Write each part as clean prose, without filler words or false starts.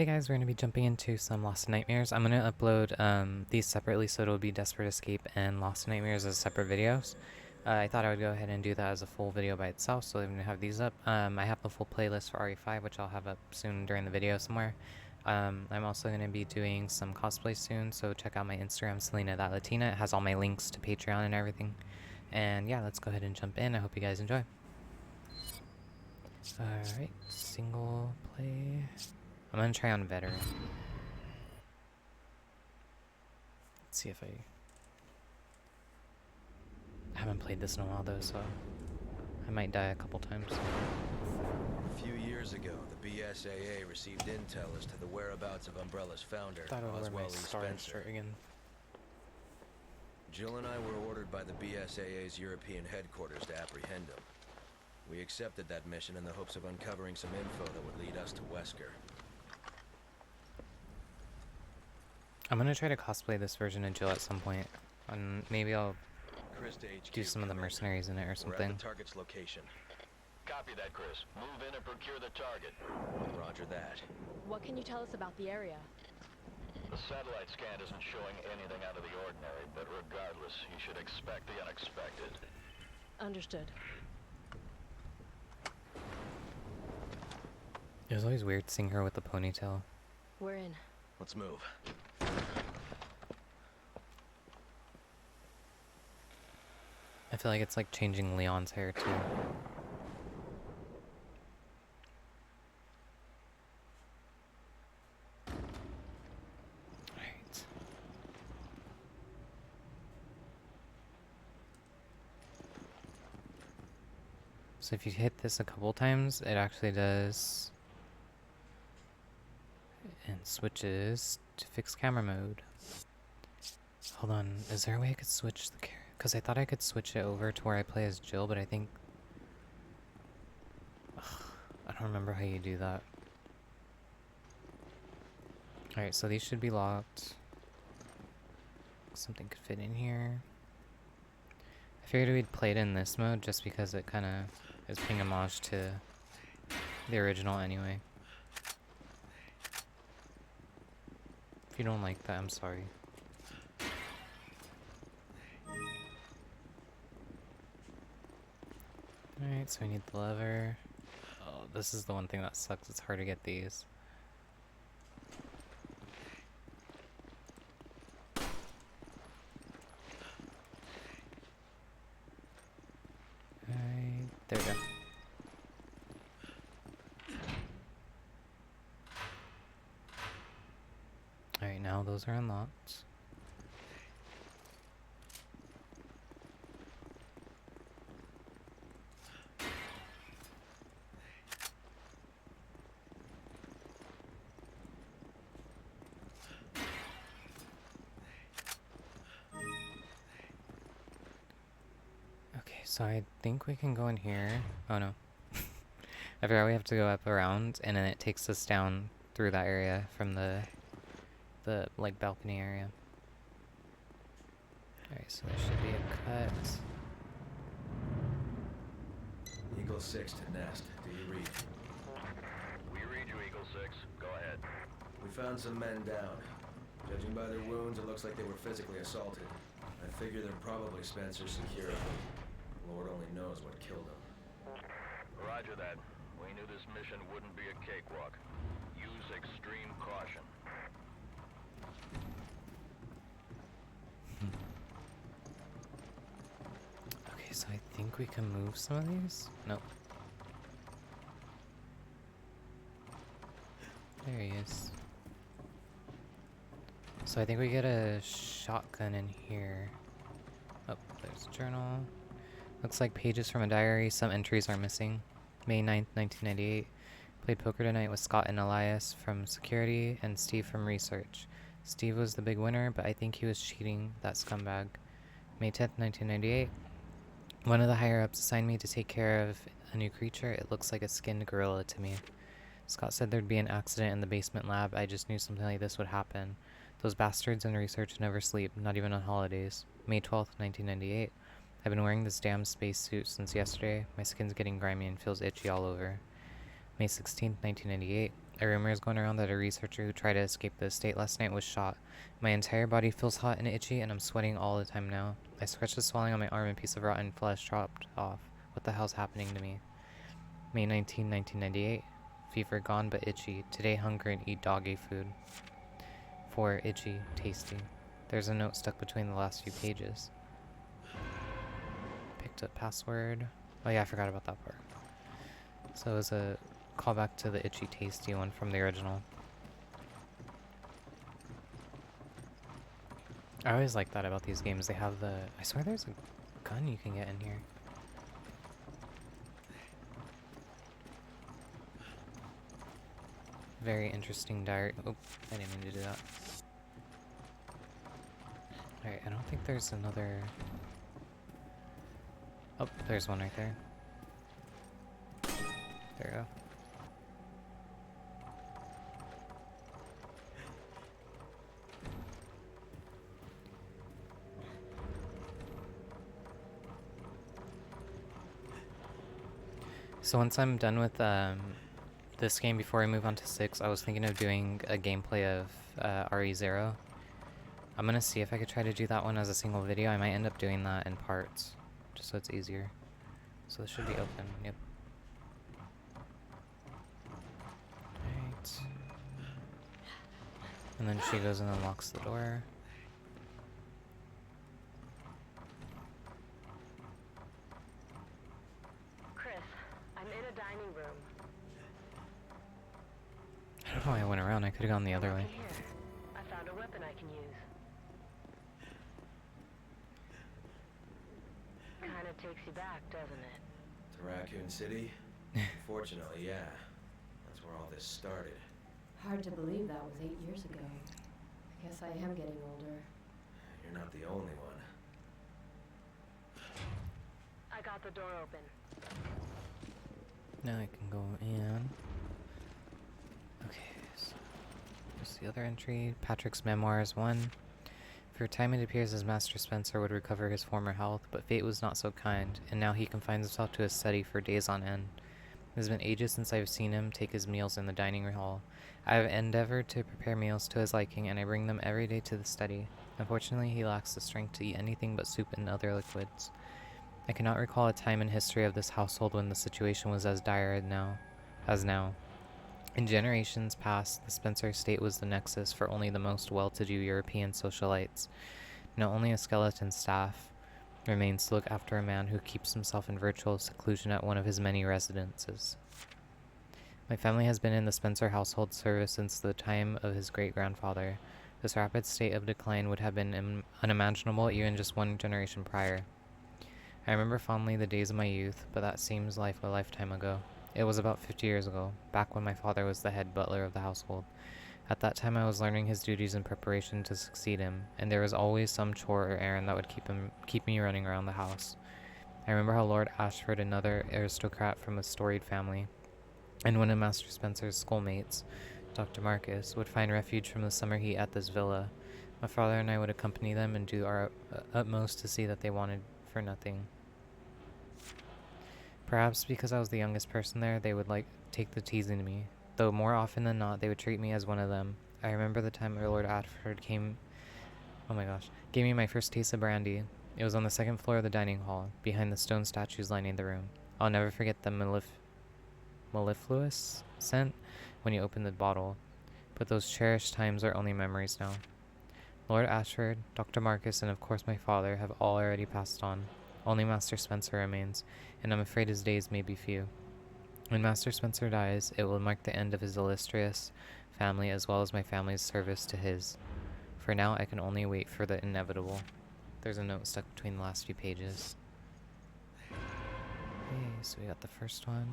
Hey guys, we're going to be jumping into some Lost in Nightmares. I'm going to upload these separately, so it'll be Desperate Escape and Lost in Nightmares as separate videos. I thought I would go ahead and do that as a full video by itself, so I'm going to have these up. I have the full playlist for RE5, which I'll have up soon during the video somewhere. I'm also going to be doing some cosplay soon, so check out my Instagram, Selena.Latina. It has all my links to Patreon and everything. And yeah, let's go ahead and jump in. I hope you guys enjoy. Alright, single play. I'm gonna try on veteran. Let's see if I haven't played this in a while though, so I might die a couple times. A few years ago, the BSAA received intel as to the whereabouts of Umbrella's founder, Oswell E. Spencer. Again. Jill and I were ordered by the BSAA's European headquarters to apprehend him. We accepted that mission in the hopes of uncovering some info that would lead us to Wesker. I'm gonna try to cosplay this version of Jill at some point, and maybe I'll do some of the mercenaries in it or something. We're at the target's location. Copy that, Chris. Move in and procure the target. Roger that. What can you tell us about the area? The satellite scan isn't showing anything out of the ordinary, but regardless, you should expect the unexpected. Understood. It was always weird seeing her with the ponytail. We're in. Let's move. I feel like it's like changing Leon's hair too. Alright. So if you hit this a couple times, it actually does and switches to fixed camera mode. Hold on, is there a way I could switch the camera? Because I thought I could switch it over to where I play as Jill, but I think... Ugh, I don't remember how you do that. Alright, so these should be locked. Something could fit in here. I figured we'd play it in this mode just because it kind of is paying homage to the original anyway. If you don't like that, I'm sorry. Alright, so we need the lever. Oh, this is the one thing that sucks. It's hard to get these. Alright, there we go. Alright, now those are unlocked. So I think we can go in here. Oh no. I forgot we have to go up around, and then it takes us down through that area from the like balcony area. Alright, so there should be a cut. Eagle 6 to Nest. Do you read? We read you, Eagle 6. Go ahead. We found some men down. Judging by their wounds, it looks like they were physically assaulted. I figure they're probably Spencer's security. Lord only knows what killed him. Roger that. We knew this mission wouldn't be a cakewalk. Use extreme caution. Okay, so I think we can move some of these? Nope. There he is. So I think we get a shotgun in here. Oh, there's a journal. Looks like pages from a diary. Some entries are missing. May 9th, 1998. Played poker tonight with Scott and Elias from security and Steve from research. Steve was the big winner, but I think he was cheating, that scumbag. May 10th, 1998. One of the higher-ups assigned me to take care of a new creature. It looks like a skinned gorilla to me. Scott said there'd be an accident in the basement lab. I just knew something like this would happen. Those bastards in research never sleep, not even on holidays. May 12th, 1998. I've been wearing this damn spacesuit since yesterday. My skin's getting grimy and feels itchy all over. May 16th, 1998. A rumor is going around that a researcher who tried to escape the estate last night was shot. My entire body feels hot and itchy, and I'm sweating all the time now. I scratched the swelling on my arm and a piece of rotten flesh chopped off. What the hell's happening to me? May 19, 1998. Fever gone but itchy. Today hungry and eat doggy food. 4. Itchy. Tasty. There's a note stuck between the last few pages. Picked up password. Oh yeah, I forgot about that part. So it was a callback to the itchy tasty one from the original. I always like that about these games. They have the... I swear there's a gun you can get in here. Very interesting diary. Oh, I didn't mean to do that. Alright, I don't think there's another... Oh, there's one right there. There we go. So once I'm done with this game, before I move on to 6, I was thinking of doing a gameplay of RE0. I'm gonna see if I could try to do that one as a single video. I might end up doing that in parts, just so it's easier. So this should be open, yep. Right. And then she goes and unlocks the door. Chris, I'm in a dining room. I don't know why I went around. I could have gone the other way. Here. I found a weapon I can use. Kinda takes you back, doesn't it? To Raccoon City? Fortunately, yeah. That's where all this started. Hard to believe that was 8 years ago. I guess I am getting older. You're not the only one. I got the door open. Now I can go in. Okay, so there's the other entry. Patrick's Memoirs 1. For a time it appears as Master Spencer would recover his former health, but fate was not so kind, and now he confines himself to his study for days on end. It has been ages since I have seen him take his meals in the dining hall. I have endeavored to prepare meals to his liking, and I bring them every day to the study. Unfortunately, he lacks the strength to eat anything but soup and other liquids. I cannot recall a time in history of this household when the situation was as dire as now. In generations past, the Spencer estate was the nexus for only the most well-to-do European socialites. Now only a skeleton staff remains to look after a man who keeps himself in virtual seclusion at one of his many residences. My family has been in the Spencer household service since the time of his great-grandfather. This rapid state of decline would have been unimaginable even just one generation prior. I remember fondly the days of my youth, but that seems like a lifetime ago. It was about 50 years ago, back when my father was the head butler of the household. At that time I was learning his duties in preparation to succeed him, and there was always some chore or errand that would keep me running around the house. I remember how Lord Ashford, another aristocrat from a storied family, and one of Master Spencer's schoolmates, Dr. Marcus, would find refuge from the summer heat at this villa. My father and I would accompany them and do our utmost to see that they wanted for nothing. Perhaps because I was the youngest person there, they would take the teasing to me, though more often than not, they would treat me as one of them. I remember the time our Lord Ashford gave me my first taste of brandy. It was on the second floor of the dining hall, behind the stone statues lining the room. I'll never forget the mellifluous scent when you opened the bottle, but those cherished times are only memories now. Lord Ashford, Dr. Marcus, and of course my father have all already passed on. Only Master Spencer remains, and I'm afraid his days may be few. When Master Spencer dies, it will mark the end of his illustrious family as well as my family's service to his. For now, I can only wait for the inevitable. There's a note stuck between the last few pages. Okay, so we got the first one.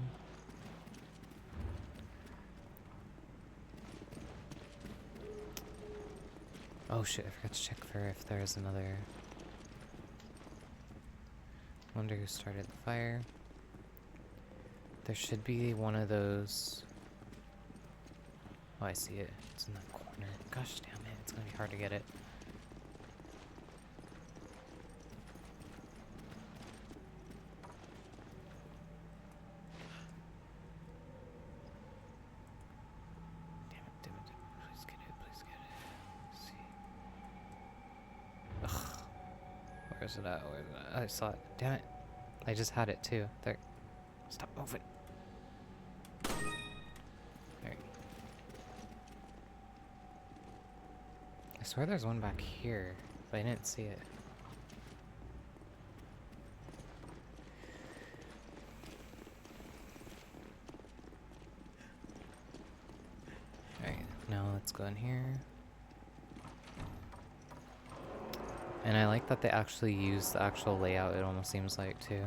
Oh shit, I forgot to check for if there's another... Wonder who started the fire. There should be one of those... Oh, I see it. It's in that corner. Gosh damn it, it's gonna be hard to get it. Where's it at? Where's it at? I saw it. Damn it. I just had it too. There. Stop moving. There. I swear there's one back here, but I didn't see it. Alright, now let's go in here. And I like that they actually use the actual layout, it almost seems like, too.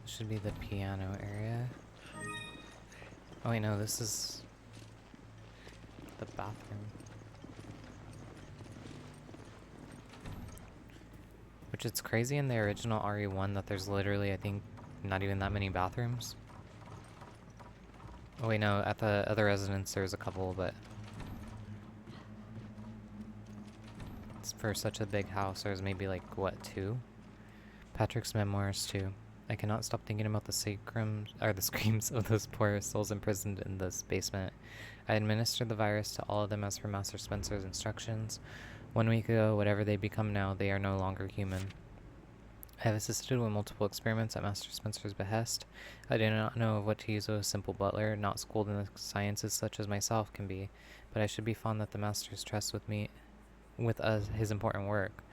This should be the piano area. Oh wait, no, this is the bathroom. Which it's crazy in the original RE1 that there's literally, I think, not even that many bathrooms. Oh wait, no, at the other residence there's a couple, but it's for such a big house, there's maybe like, what, 2? Patrick's memoirs too. I cannot stop thinking about the screams of those poor souls imprisoned in this basement. I administered the virus to all of them as per Master Spencer's instructions. 1 week ago, whatever they become now, they are no longer human. I have assisted with multiple experiments at Master Spencer's behest. I do not know of what to use with a simple butler, not schooled in the sciences such as myself can be, but I should be fond that the Master's trust with his important work.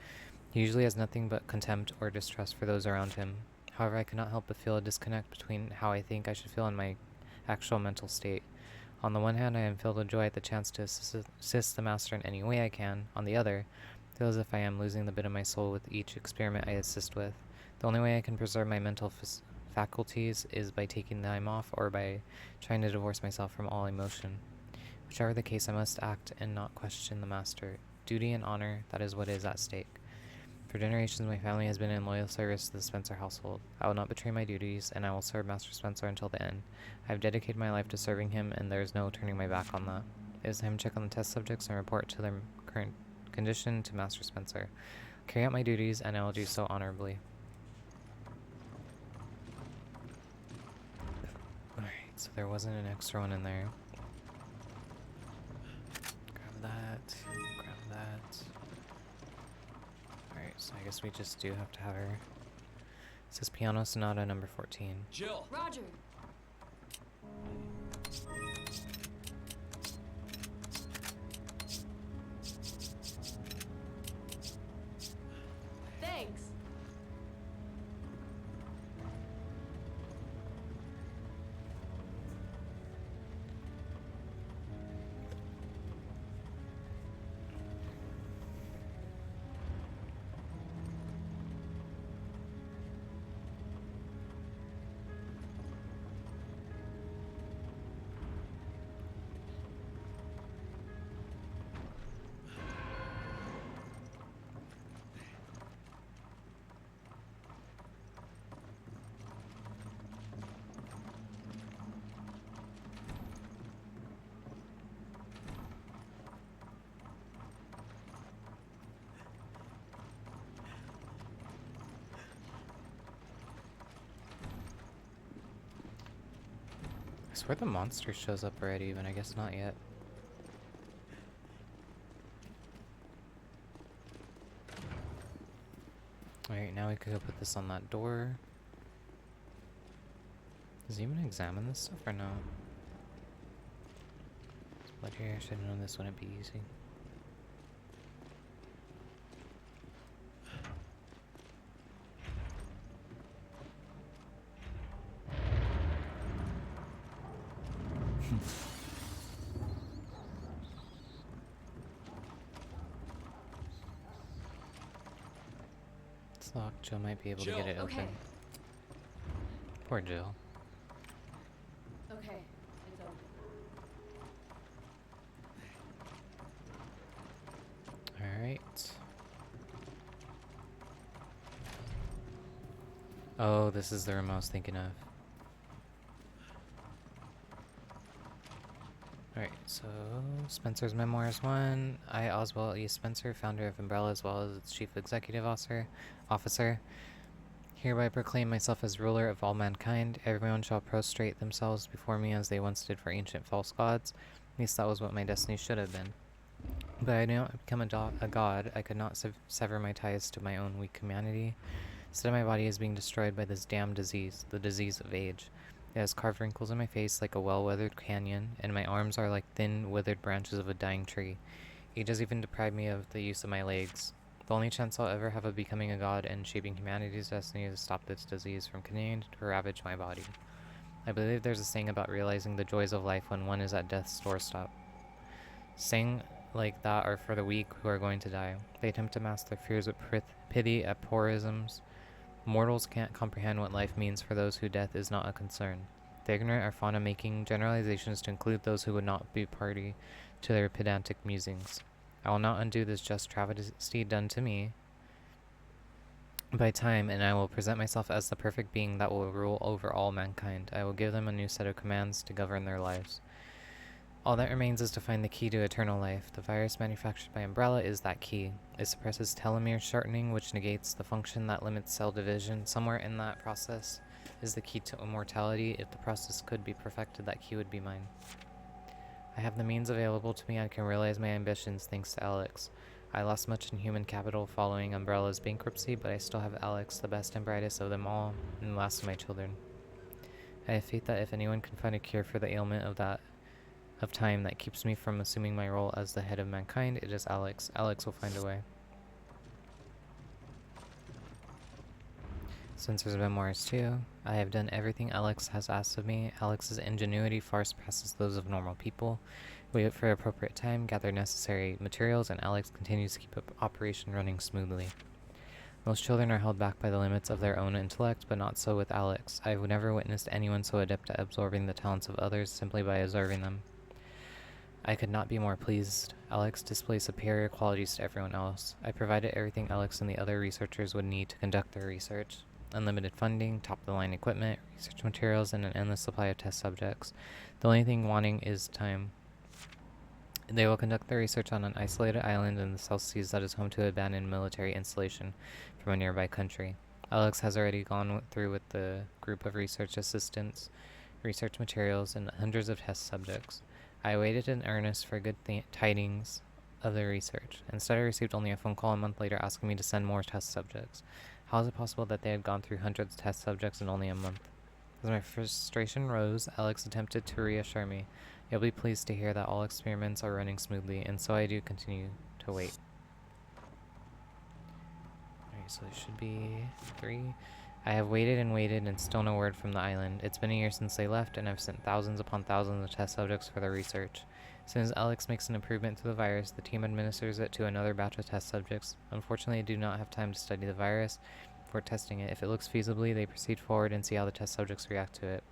He usually has nothing but contempt or distrust for those around him. However, I cannot help but feel a disconnect between how I think I should feel in my actual mental state. On the one hand, I am filled with joy at the chance to assist the Master in any way I can. On the other, I feel as if I am losing the bit of my soul with each experiment I assist with. The only way I can preserve my mental faculties is by taking time off or by trying to divorce myself from all emotion. Whichever the case, I must act and not question the Master. Duty and honor, that is what is at stake. For generations, my family has been in loyal service to the Spencer household. I will not betray my duties, and I will serve Master Spencer until the end. I have dedicated my life to serving him, and there is no turning my back on that. It is time to check on the test subjects and report to their current condition to Master Spencer. Carry out my duties, and I will do so honorably. Alright, so there wasn't an extra one in there. Grab that. Grab that. Alright, so I guess we just do have to have her. It says Piano Sonata number 14. Jill! Roger. Thanks. I swear the monster shows up already, but I guess not yet. Alright, now we could go put this on that door. Does he even examine this stuff or no? Blood here, I should have known this wouldn't be easy. It's locked. Jill might be able to get it open. Okay. Poor Jill. Okay, it's open. Alright. Oh, this is the room I was thinking of. Alright, so Spencer's Memoirs 1. I, Oswald E. Spencer, founder of Umbrella as well as its chief executive officer, hereby proclaim myself as ruler of all mankind. Everyone shall prostrate themselves before me as they once did for ancient false gods. At least that was what my destiny should have been. But I did not become a god. I could not sever my ties to my own weak humanity. Instead, my body is being destroyed by this damned disease, the disease of age. It has carved wrinkles in my face like a well-weathered canyon, and my arms are like thin, withered branches of a dying tree. Age has even deprived me of the use of my legs. The only chance I'll ever have of becoming a god and shaping humanity's destiny is to stop this disease from continuing to ravage my body. I believe there's a saying about realizing the joys of life when one is at death's doorstep. Saying like that are for the weak who are going to die. They attempt to mask their fears with pity at aphorisms. Mortals can't comprehend what life means for those who death is not a concern. The ignorant are fond of making generalizations to include those who would not be party to their pedantic musings. I will not undo this just travesty done to me by time, and I will present myself as the perfect being that will rule over all mankind. I will give them a new set of commands to govern their lives. All that remains is to find the key to eternal life. The virus manufactured by Umbrella is that key. It suppresses telomere shortening, which negates the function that limits cell division. Somewhere in that process is the key to immortality. If the process could be perfected, that key would be mine. I have the means available to me and can realize my ambitions thanks to Alex. I lost much in human capital following Umbrella's bankruptcy, but I still have Alex, the best and brightest of them all, and the last of my children. I have faith that if anyone can find a cure for the ailment of time that keeps me from assuming my role as the head of mankind, it is Alex. Alex will find a way. Spencer's memoirs too. I have done everything Alex has asked of me. Alex's ingenuity far surpasses those of normal people. We wait for appropriate time, gather necessary materials, and Alex continues to keep operation running smoothly. Most children are held back by the limits of their own intellect, but not so with Alex. I have never witnessed anyone so adept at absorbing the talents of others simply by observing them. I could not be more pleased. Alex displays superior qualities to everyone else. I provided everything Alex and the other researchers would need to conduct their research. Unlimited funding, top-of-the-line equipment, research materials, and an endless supply of test subjects. The only thing wanting is time. They will conduct their research on an isolated island in the South Seas that is home to an abandoned military installation from a nearby country. Alex has already gone through with the group of research assistants, research materials, and hundreds of test subjects. I waited in earnest for good tidings of the research. Instead, I received only a phone call a month later asking me to send more test subjects. How is it possible that they had gone through hundreds of test subjects in only a month? As my frustration rose, Alex attempted to reassure me. You'll be pleased to hear that all experiments are running smoothly, and so I do continue to wait. Alright, so it should be 3. I have waited and still no word from the island. It's been a year since they left, and I've sent thousands upon thousands of test subjects for their research. As soon as Alex makes an improvement to the virus, the team administers it to another batch of test subjects. Unfortunately, I do not have time to study the virus before testing it. If it looks feasibly, they proceed forward and see how the test subjects react to it.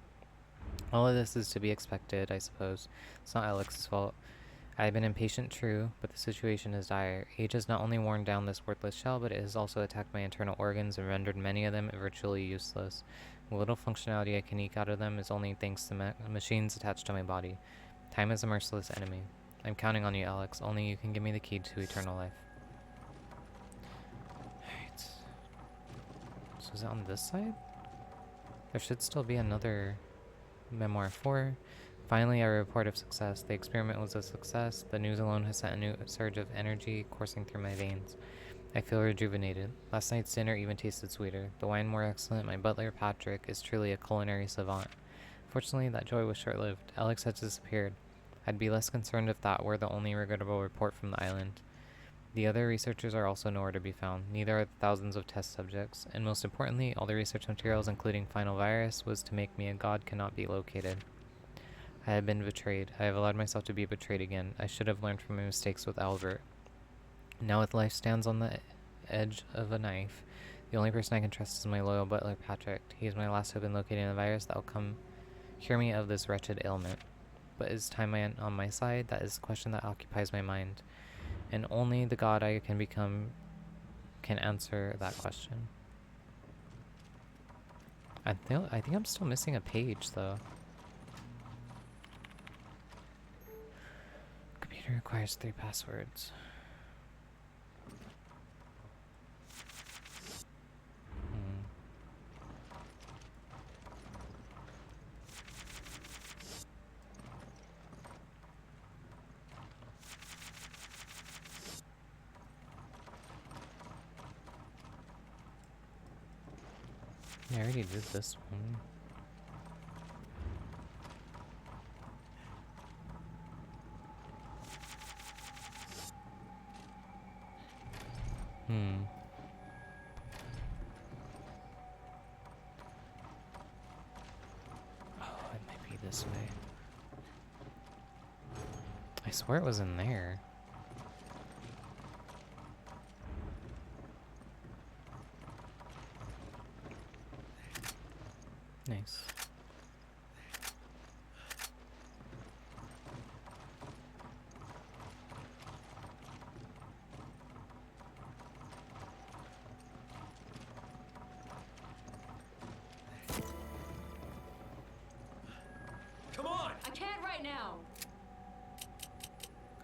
All of this is to be expected, I suppose. It's not Alex's fault. I have been impatient, true, but the situation is dire. Age has not only worn down this worthless shell, but it has also attacked my internal organs and rendered many of them virtually useless. The little functionality I can eke out of them is only thanks to machines attached to my body. Time is a merciless enemy. I'm counting on you, Alex. Only you can give me the key to eternal life. Alright. So is it on this side? There should still be another memoir 4. Finally, a report of success. The experiment was a success. The news alone has sent a new surge of energy coursing through my veins. I feel rejuvenated. Last night's dinner even tasted sweeter. The wine more excellent. My butler, Patrick, is truly a culinary savant. Fortunately, that joy was short-lived. Alex had disappeared. I'd be less concerned if that were the only regrettable report from the island. The other researchers are also nowhere to be found. Neither are the thousands of test subjects. And most importantly, all the research materials, including final virus, was to make me a god, cannot be located. I have been betrayed. I have allowed myself to be betrayed again. I should have learned from my mistakes with Albert. Now with life stands on the edge of a knife, the only person I can trust is my loyal butler, Patrick. He is my last hope in locating the virus that will cure me of this wretched ailment. But is time on my side? That is the question that occupies my mind. And only the god I can become can answer that question. I think I'm still missing a page, though. Computer requires 3 passwords. I already did this one. Oh, it might be this way. I swear it was in there. Nice. Come on! I can't right now.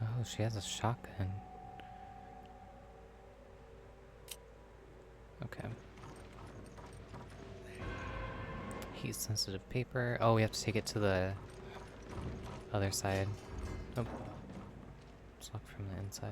Oh, she has a shotgun. Okay. Heat sensitive paper. Oh, we have to take it to the other side. Oh. It's locked from the inside.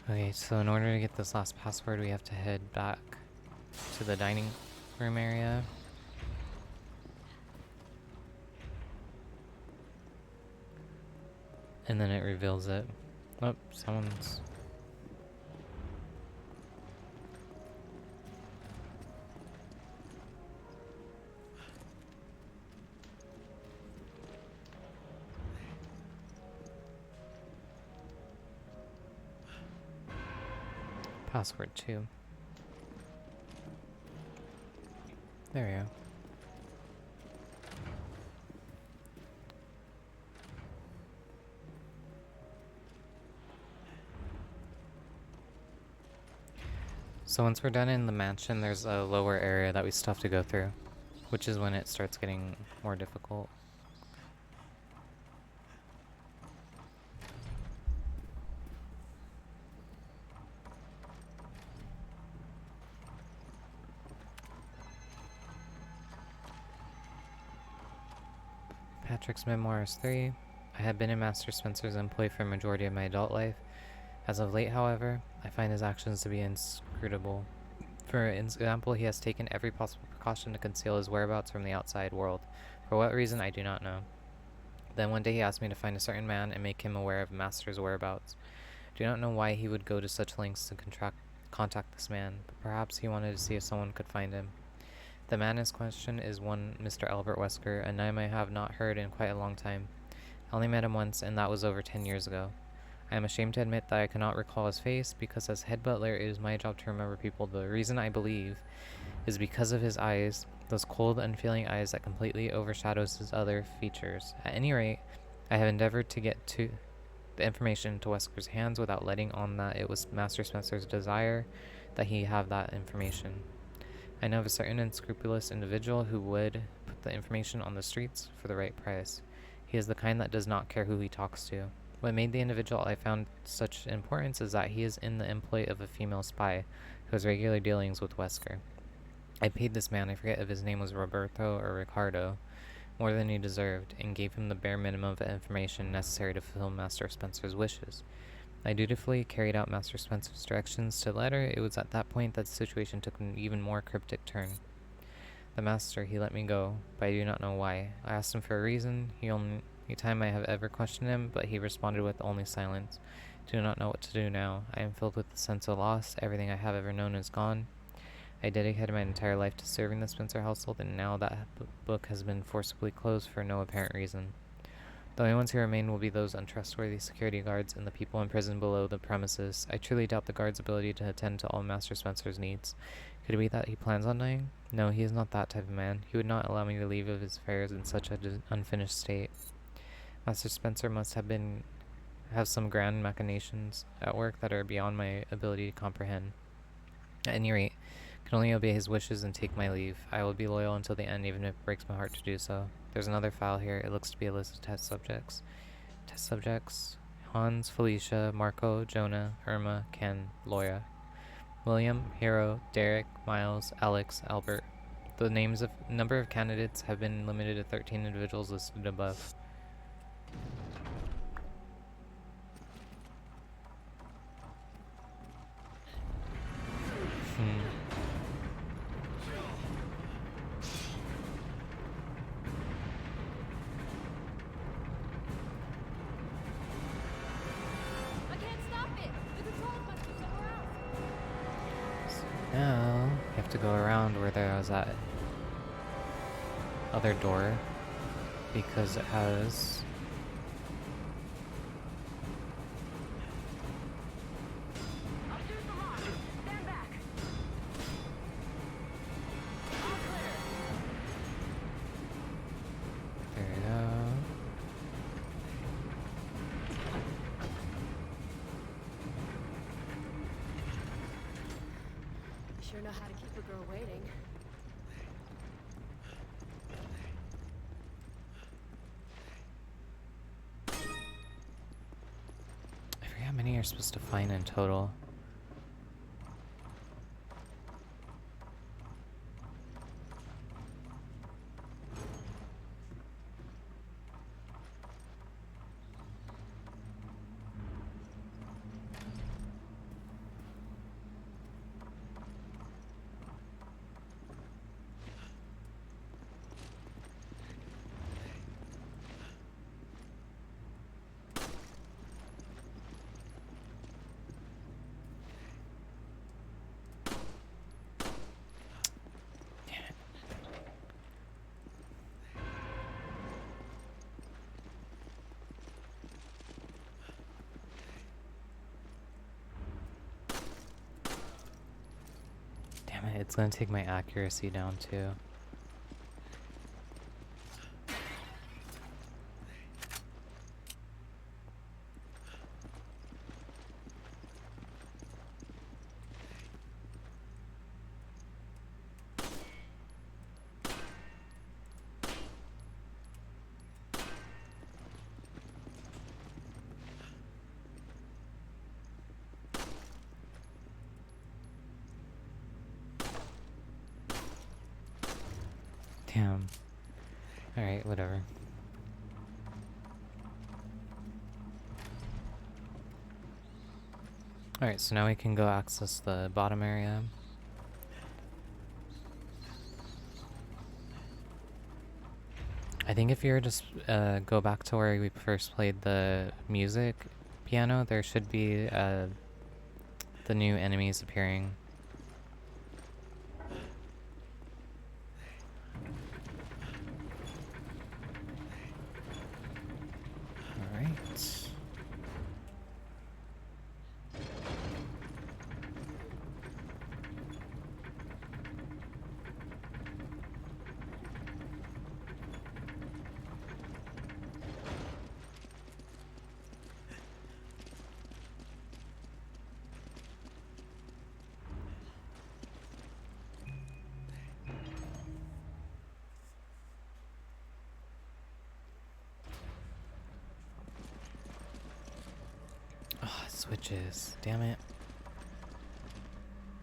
Okay, so in order to get this last password, we have to head back to the dining room area. And then it reveals it. Oh, someone's... Password 2. There we go. So once we're done in the mansion, there's a lower area that we still have to go through, which is when it starts getting more difficult. Patrick's Memoirs 3. I had been in Master Spencer's employ for a majority of my adult life. As of late, however, I find his actions to be inscrutable. For example, he has taken every possible precaution to conceal his whereabouts from the outside world. For what reason, I do not know. Then one day he asked me to find a certain man and make him aware of Master's whereabouts. I do not know why he would go to such lengths to contact this man, but perhaps he wanted to see if someone could find him. The man in question is one Mr. Albert Wesker, a name I have not heard in quite a long time. I only met him once, and that was over 10 years ago. I am ashamed to admit that I cannot recall his face, because as head butler it is my job to remember people. The reason I believe is because of his eyes, those cold, unfeeling eyes that completely overshadows his other features. At any rate, I have endeavored to get to the information into Wesker's hands without letting on that it was Master Spencer's desire that he have that information. I know of a certain unscrupulous individual who would put the information on the streets for the right price. He is the kind that does not care who he talks to. What made the individual I found such importance is that he is in the employ of a female spy who has regular dealings with Wesker. I paid this man, I forget if his name was Roberto or Ricardo, more than he deserved, and gave him the bare minimum of information necessary to fulfill Master Spencer's wishes. I dutifully carried out Master Spencer's directions to the letter. It was at that point that the situation took an even more cryptic turn. The master, he let me go, but I do not know why. I asked him for a reason. He only time I have ever questioned him, but he responded with only silence. Do not know what to do now. I am filled with a sense of loss. Everything I have ever known is gone. I dedicated my entire life to serving the Spencer household, and now that book has been forcibly closed for no apparent reason. The only ones who remain will be those untrustworthy security guards and the people imprisoned below the premises. I truly doubt the guard's ability to attend to all Master Spencer's needs. Could it be that he plans on dying? No, he is not that type of man. He would not allow me to leave of his affairs in such an unfinished state. Master Spencer must have some grand machinations at work that are beyond my ability to comprehend. At any rate, I can only obey his wishes and take my leave. I will be loyal until the end, even if it breaks my heart to do so. There's another file here. It looks to be a list of test subjects. Test subjects: Hans, Felicia, Marco, Jonah, Irma, Ken, Loya, William, Hero, Derek, Miles, Alex, Albert. The number of candidates have been limited to 13 individuals listed above. I can't stop it! The controls must be somewhere else! Now, you have to go around where there was that other door, because it has... I'll shoot the lock. Stand back. All clear. There we go. You sure know how to keep a girl waiting. I forget how many you're supposed to find in total. Damn it, it's gonna take my accuracy down too. Damn. Alright, whatever. Alright, so now we can go access the bottom area. I think if you were just go back to where we first played the music piano, there should be the new enemies appearing. Alright. Oh, switches. Damn it.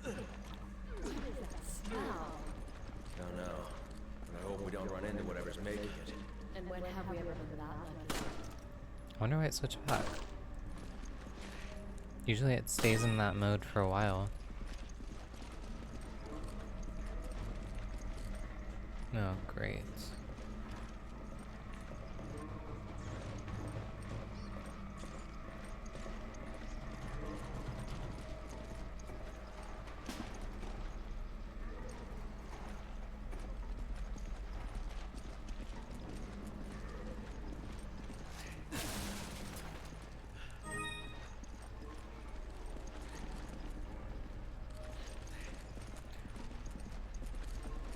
Smell. Don't know. But I hope we don't run into whatever's making it. And when have we ever been that lucky? I wonder why it switched back. Usually it stays in that mode for a while. Oh, great.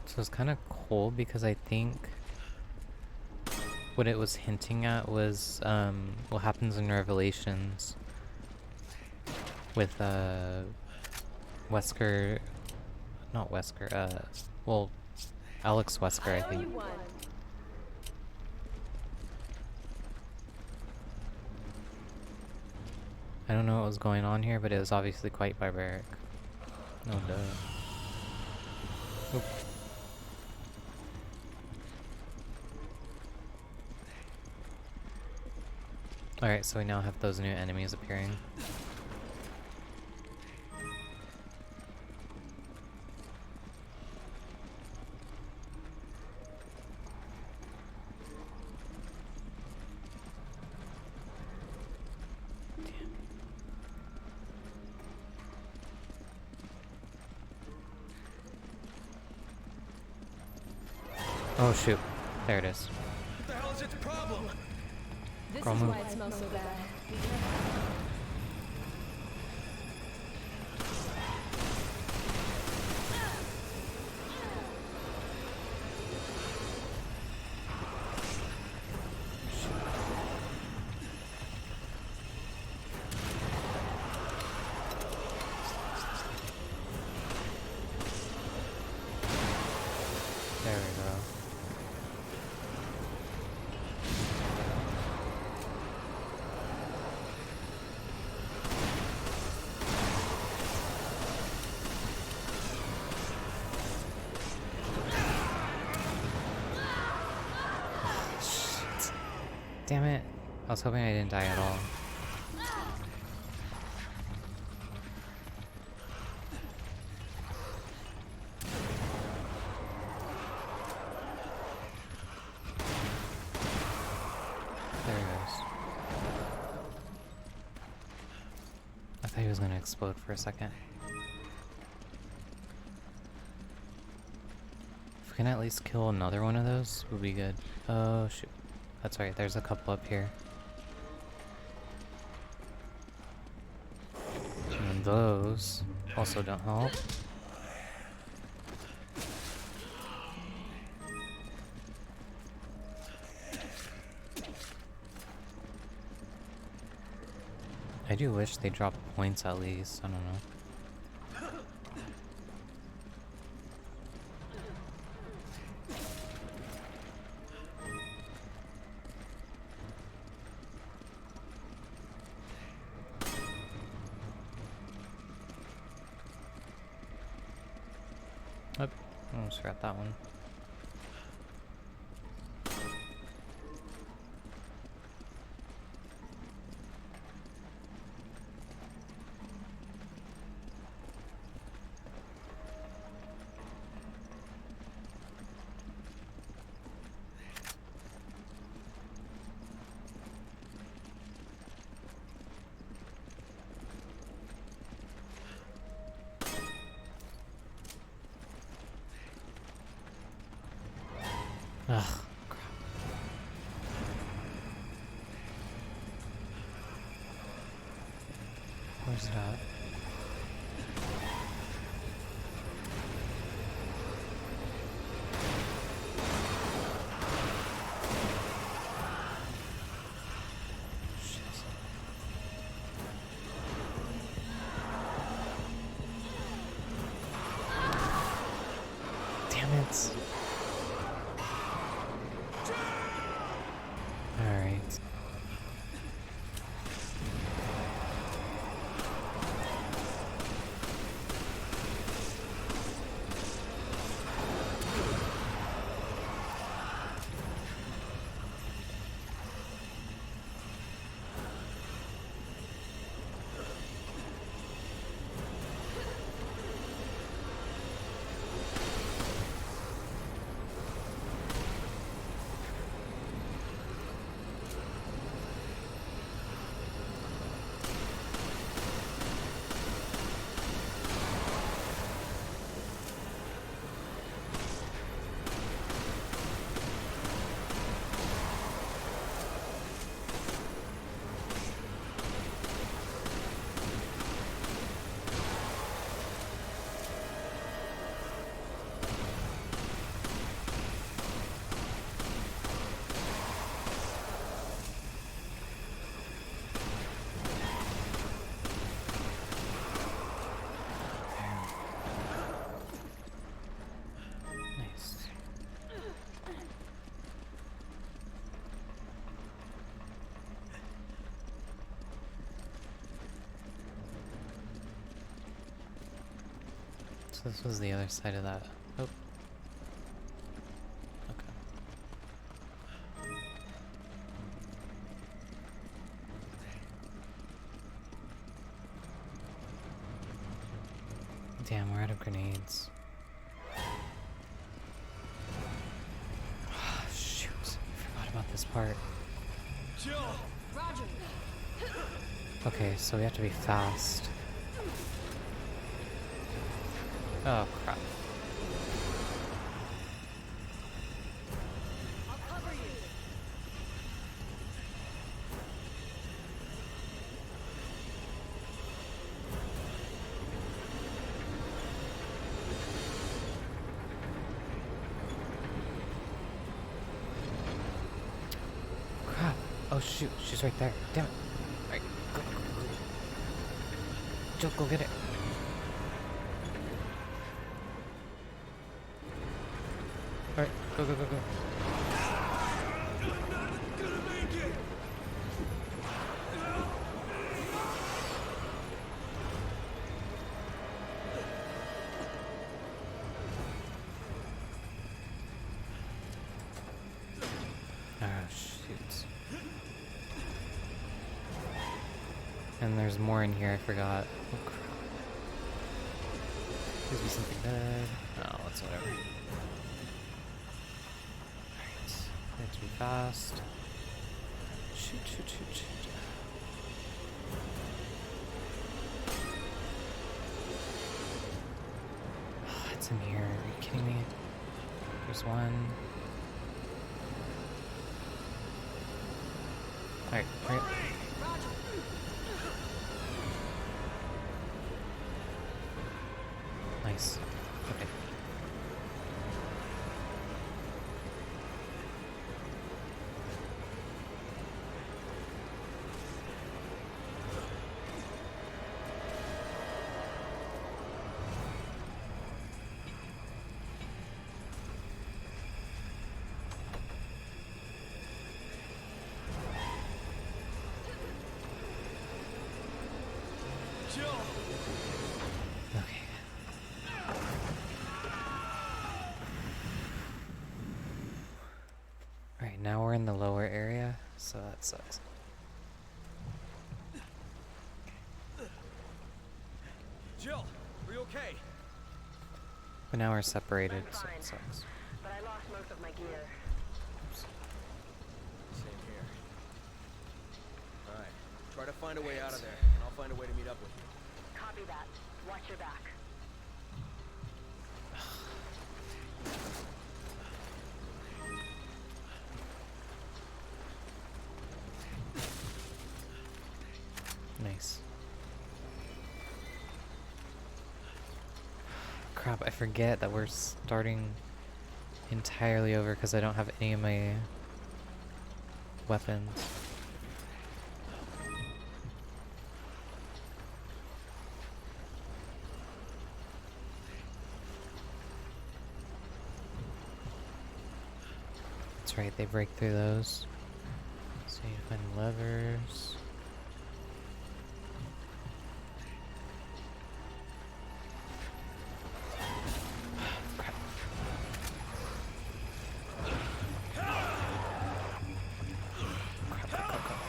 So it's kind of cool because I think what it was hinting at was what happens in Revelations with Wesker, not Wesker, well, Alex Wesker, I think. I don't know what was going on here, but it was obviously quite barbaric. Oh, duh. Oop. Alright, so we now have those new enemies appearing. Oh shoot, there it is. What the hell is its problem? This Girl, is move. why it smells so bad. There we go. Shit. Damn it. I was hoping I didn't die at all. There he goes. I thought he was gonna explode for a second. If we can at least kill another one of those, would be good. Oh shoot. That's right, there's a couple up here. And those also don't help. I do wish they dropped points at least, I don't know. Oh, almost forgot that one. Ugh, crap. Where's it at? Shit. Damn it. Alright. Nice. So this was the other side of that. Oh. Okay. Damn, we're out of grenades. Shoot, I forgot about this part. Roger. Okay, so we have to be fast. Oh, crap. I'll cover you. Crap. Oh, shoot, she's right there. Damn it. Alright, go, go, go. Jill, go get it. Alright, go, go, go, go. Oh, shoot. And there's more in here, I forgot. Oh, crap. Gives me something good. Oh, that's whatever. Alright. We have to be fast. Shoot, shoot, shoot, shoot. Oh, it's in here. Are you kidding me? There's one. Alright, right. Nice. Okay. Okay. Alright, now we're in the lower area, so that sucks. Jill, are you okay? But now we're separated, I'm so fine. it sucks. But I lost most of my gear. Same here. Alright, try to find a way out of there, and I'll find a way to meet up with you. Copy that. Watch your back. Nice. Crap, I forget that we're starting entirely over because I don't have any of my weapons. That's right, they break through those. So you find levers. Crap. Crap, crap, crap, crap.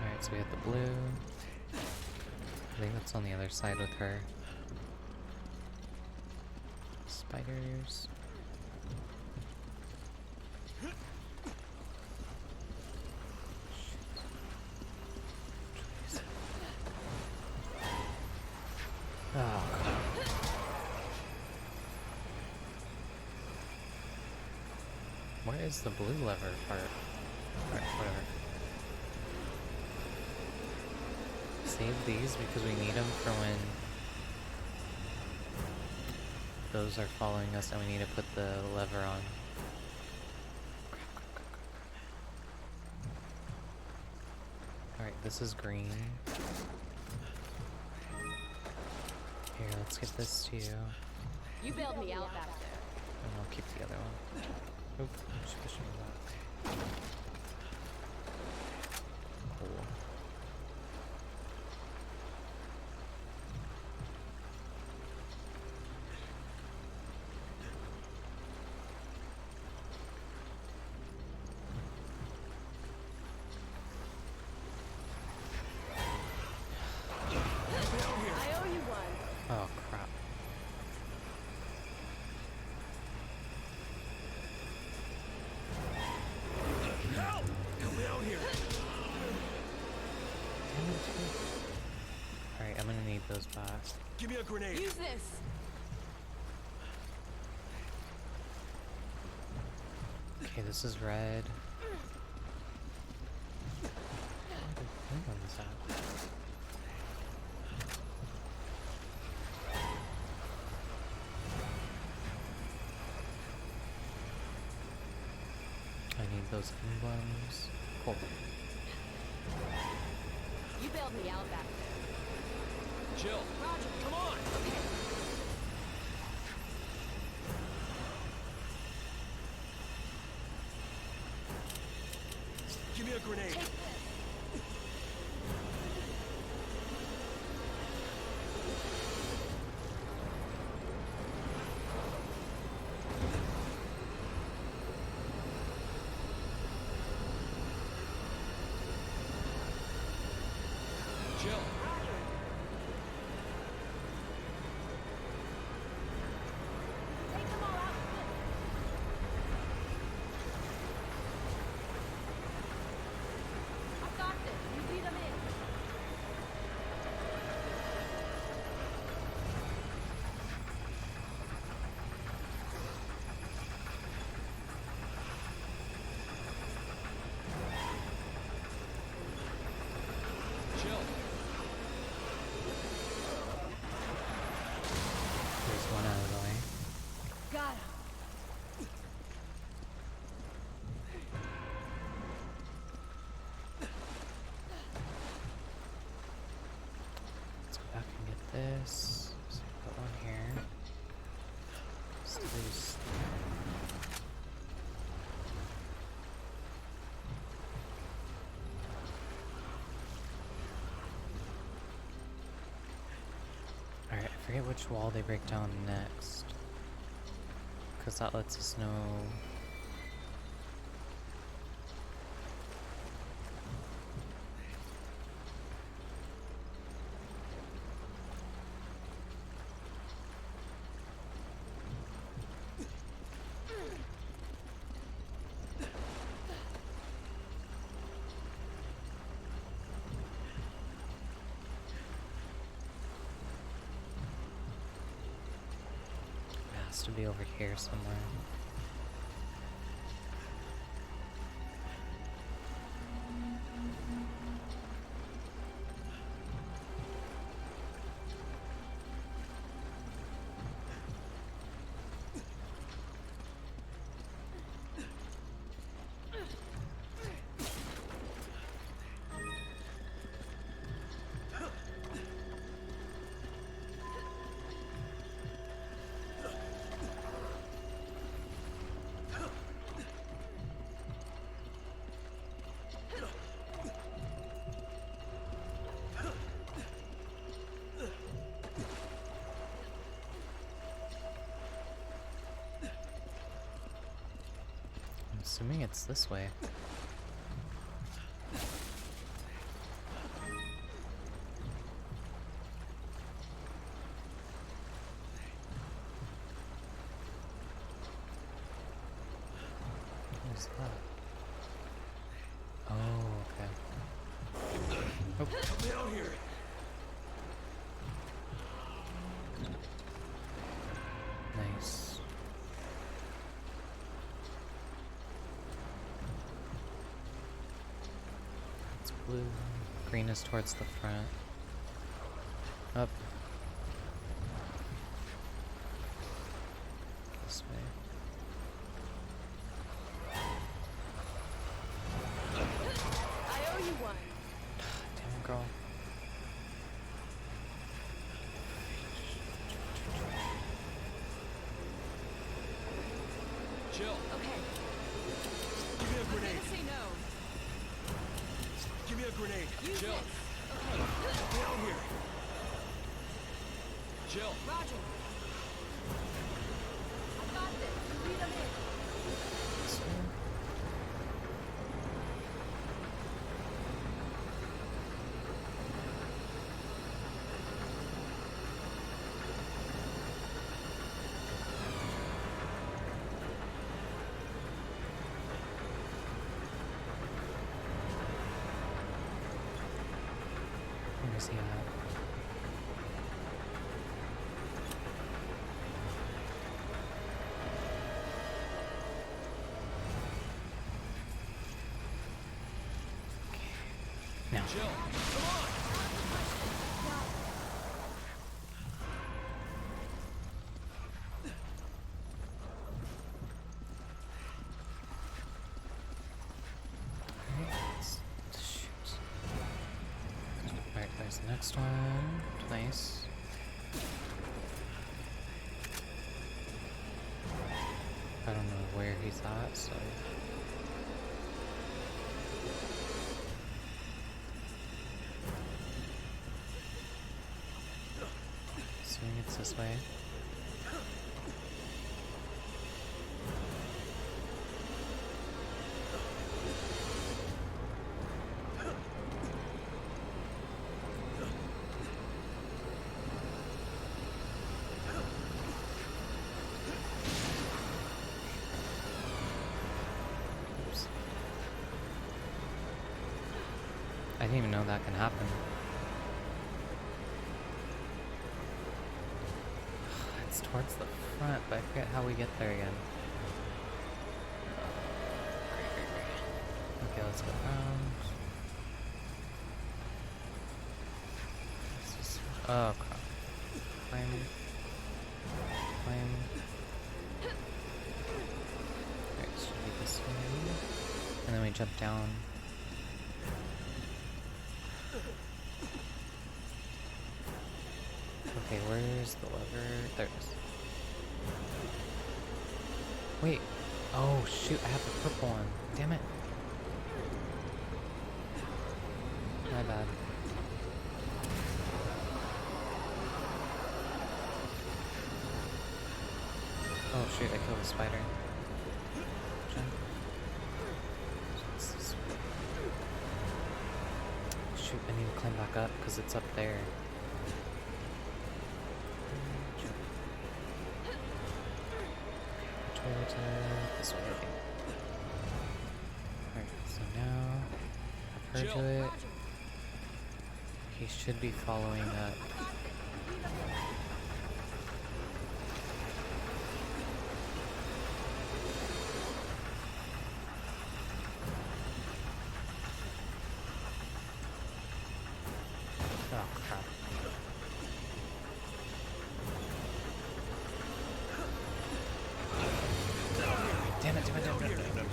Alright, so we have the blue. I think that's on the other side with her. Spiders. Oh, crap. Where is the blue lever part? Alright, whatever. Save these because we need them for when those are following us and we need to put the lever on. Alright, this is green. Here, let's get this to you. You bailed me out back there. And I'll keep the other one. Oop, she's pushing me back. Cool. need those back. Give me a grenade. Use this. Okay, this is red. Where the blue one's at? I need those emblems. Cool. You bailed me out back there. Jill, Roger. come on. Okay. Give me a grenade. Take this. Jill. Take them all out. I've got this. You lead them in. Jill. There's one out of the way. Got him. Let's go back and get this. So put one here. Let's do this. Alright, I forget which wall they break down next. Because that lets us know. It has to be over here somewhere. I'm assuming it's this way. What is that? Oh, okay. Oh, Help me out here. nice. It's blue. Green is towards the front. Up. This way. I owe you one. Damn it, girl. Jill, Okay. give me a I'm grenade. gonna say no. Give me a grenade. Use Jill, this. Okay. help me out here. Jill, Roger. I've got this. You lead them in. This way. Where is he at? Chill. Come on! Shoot. Alright, there's the next one. Nice. I don't know where he's at, so. Assuming it's this way. Oops. I didn't even know that can happen. It's towards the front, but I forget how we get there again. Okay, let's go around. Oh crap. Climb. Climb. Alright, should be this way. And then we jump down. Okay, where's the lever? There it is. Wait. Oh shoot, I have the purple one. Damn it. My bad. Oh shoot, I killed a spider. Jump. Shoot, I need to climb back up because it's up there. Jump. Which way was it? This way, I think. Alright, so now I've heard to it. He should be following up. Oh crap. Damn it, damn it, damn it, damn it.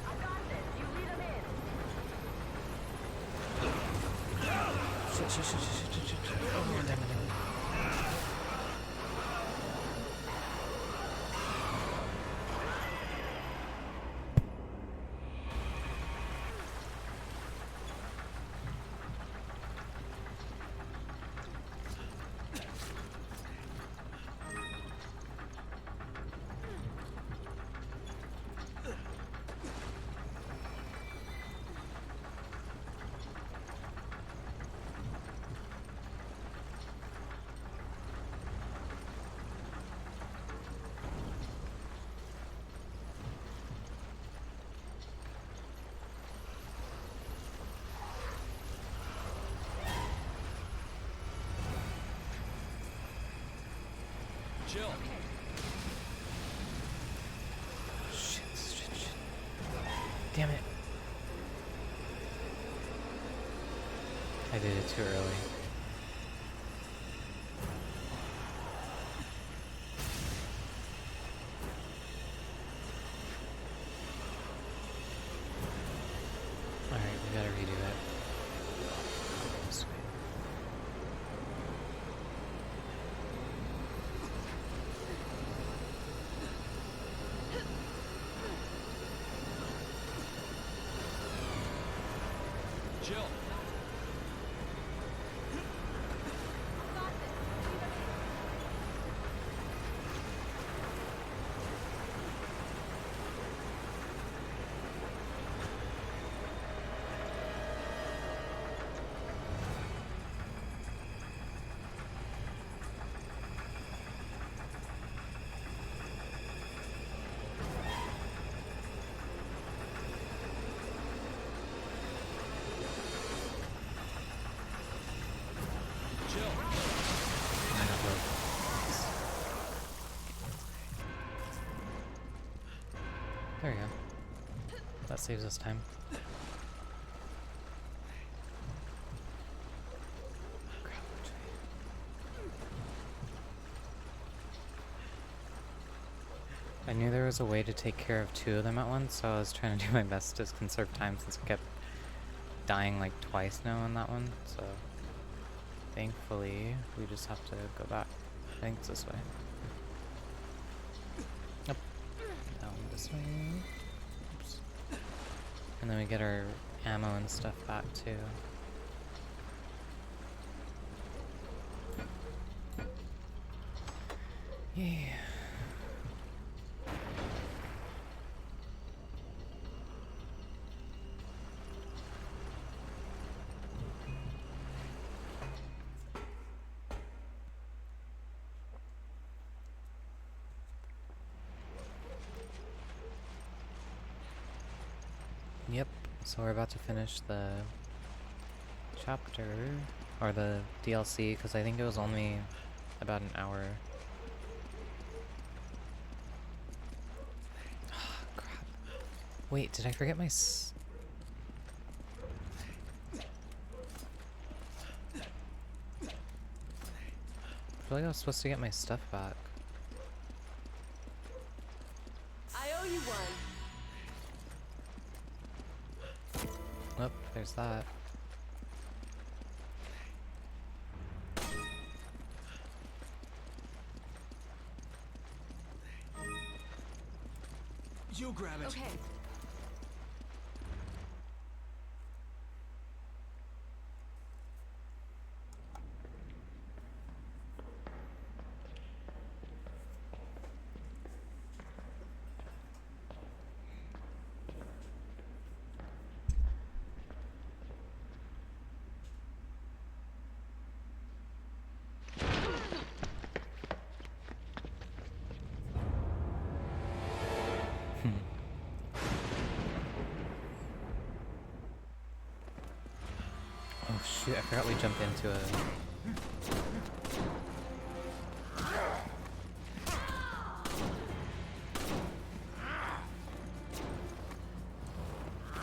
I got this. You lead them in. Shit, shit, shit, shit, shit, shit, shit. Oh, damn it, damn it. Chill. Shit, shit, shit. Damn it. I did it too early. Alright, we gotta redo it. This way. Chill. There we go. That saves us time. Crap, which way? I knew there was a way to take care of 2 of them at once, so I was trying to do my best to conserve time since I kept dying like twice now on that one, so thankfully we just have to go back. I think it's this way. Yep. Down this way. Oops. And then we get our ammo and stuff back too. Yeah. Yep, so we're about to finish the chapter, or the DLC, because I think it was only about an hour. Crap. Wait, did I forget my I feel like I was supposed to get my stuff back. I owe you one. Oh, there's that. You grab it. Okay. Oh shoot, I forgot we jumped into a...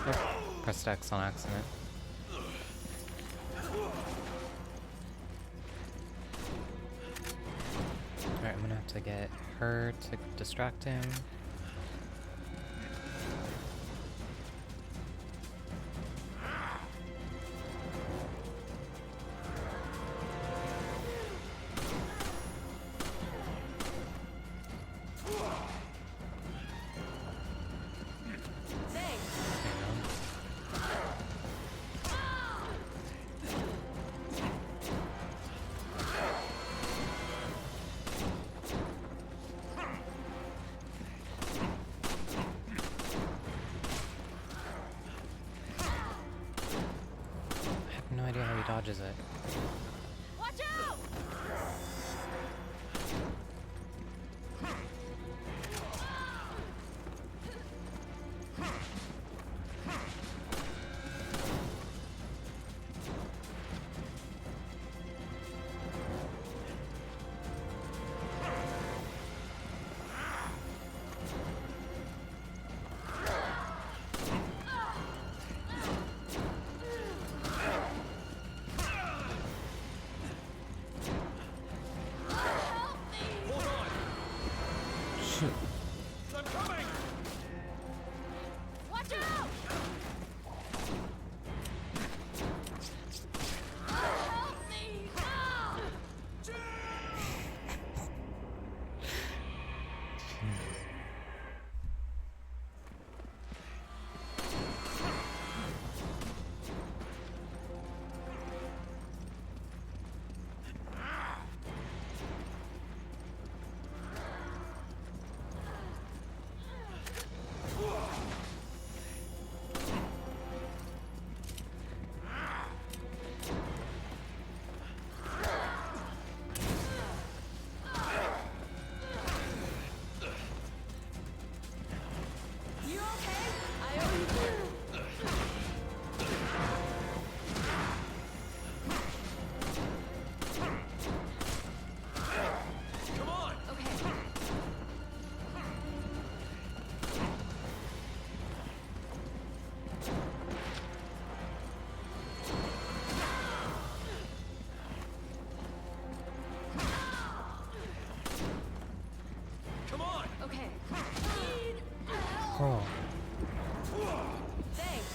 Oh, pressed X on accident. Alright, I'm gonna have to get her to distract him. No idea how he dodges it. Watch out! Hold on. Shoot. I'm coming. Watch out! Help me! Ah! Oh. Thanks.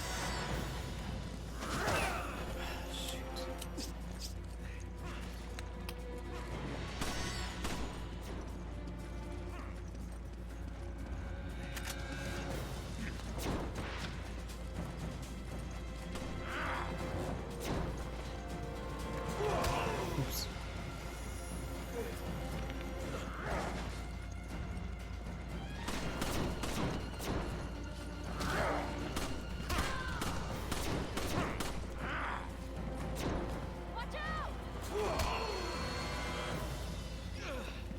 Shoot. Oops. Watch out!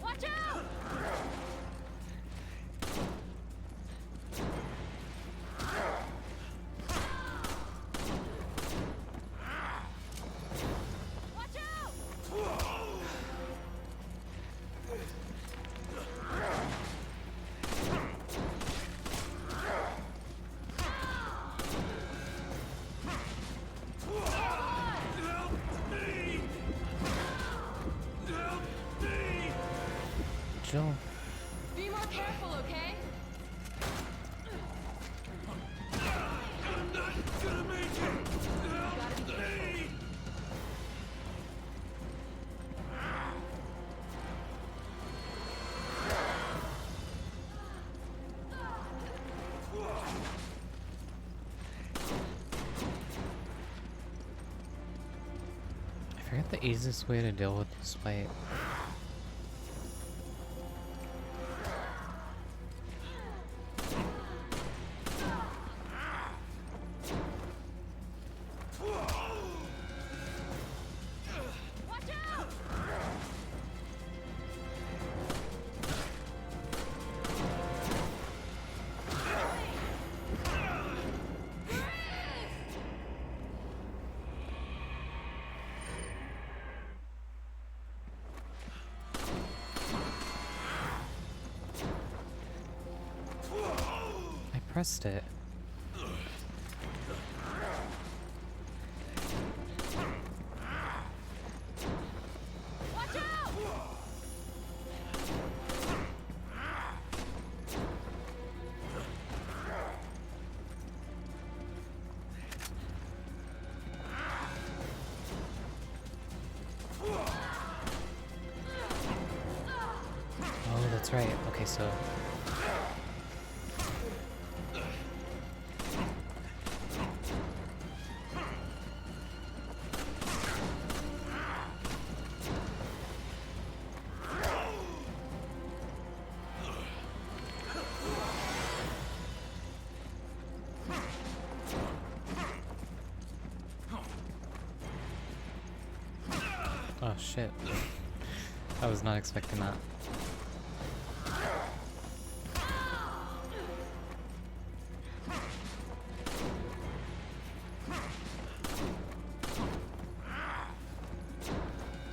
Watch out! Watch out! Jill. Be more careful, okay? I'm not gonna make it! Help me! I forget the easiest way to deal with this fight. Watch out! I pressed it. Watch out! Oh, that's right. Okay, so. Oh shit. I was not expecting that.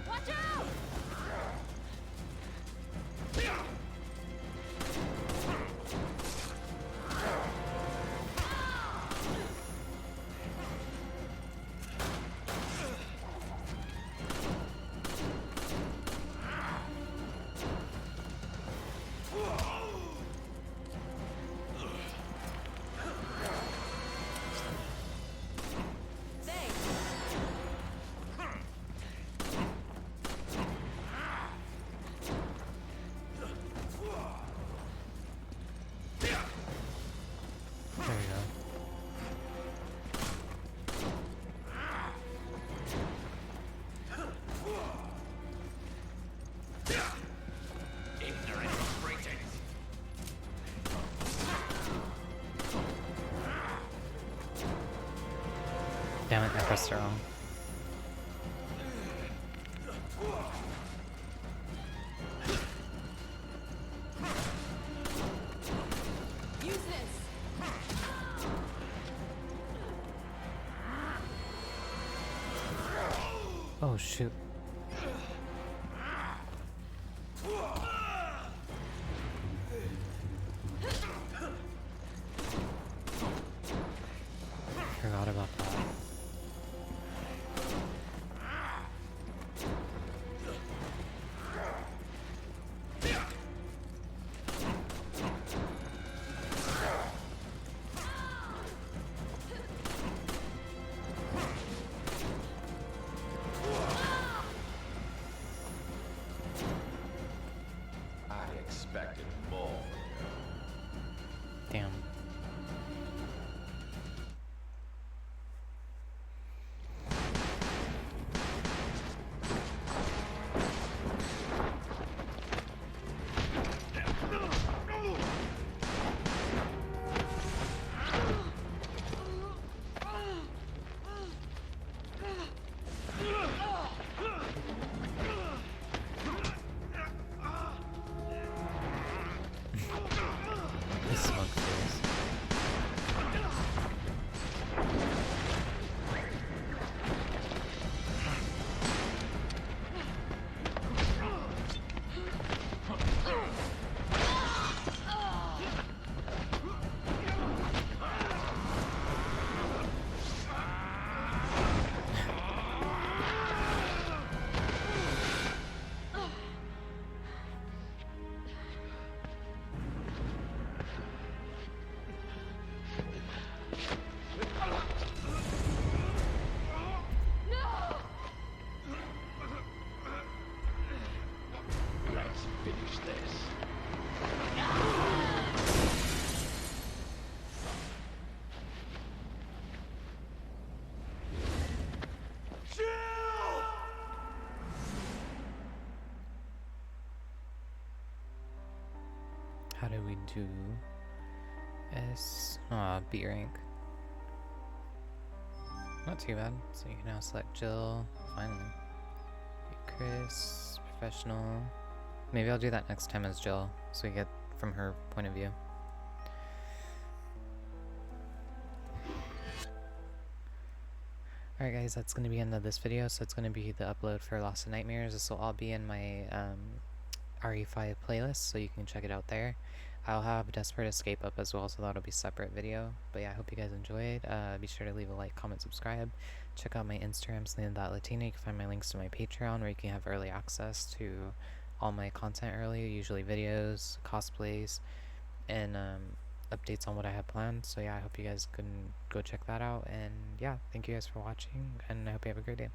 Watch out! Thanks. There we go. Ignorant Britons! Damn it, I pressed it wrong. Use this. Oh shoot. Forgot about that. infected mole. Damn. This smug face. Let's finish this. How do we do? S. B rank. Not too bad. So you can now select Jill. Finally. Chris. Professional. Maybe I'll do that next time as Jill, so we get from her point of view. Alright guys, that's going to be the end of this video, so it's going to be the upload for Lost in Nightmares. This will all be in my RE5 playlist, so you can check it out there. I'll have Desperate Escape up as well, so that'll be a separate video. But yeah, I hope you guys enjoyed. Be sure to leave a like, comment, subscribe. Check out my Instagram, Selena.Latina. You can find my links to my Patreon, where you can have early access to all my content early, usually videos, cosplays, and updates on what I have planned. So yeah, I hope you guys can go check that out. And yeah, thank you guys for watching, and I hope you have a great day.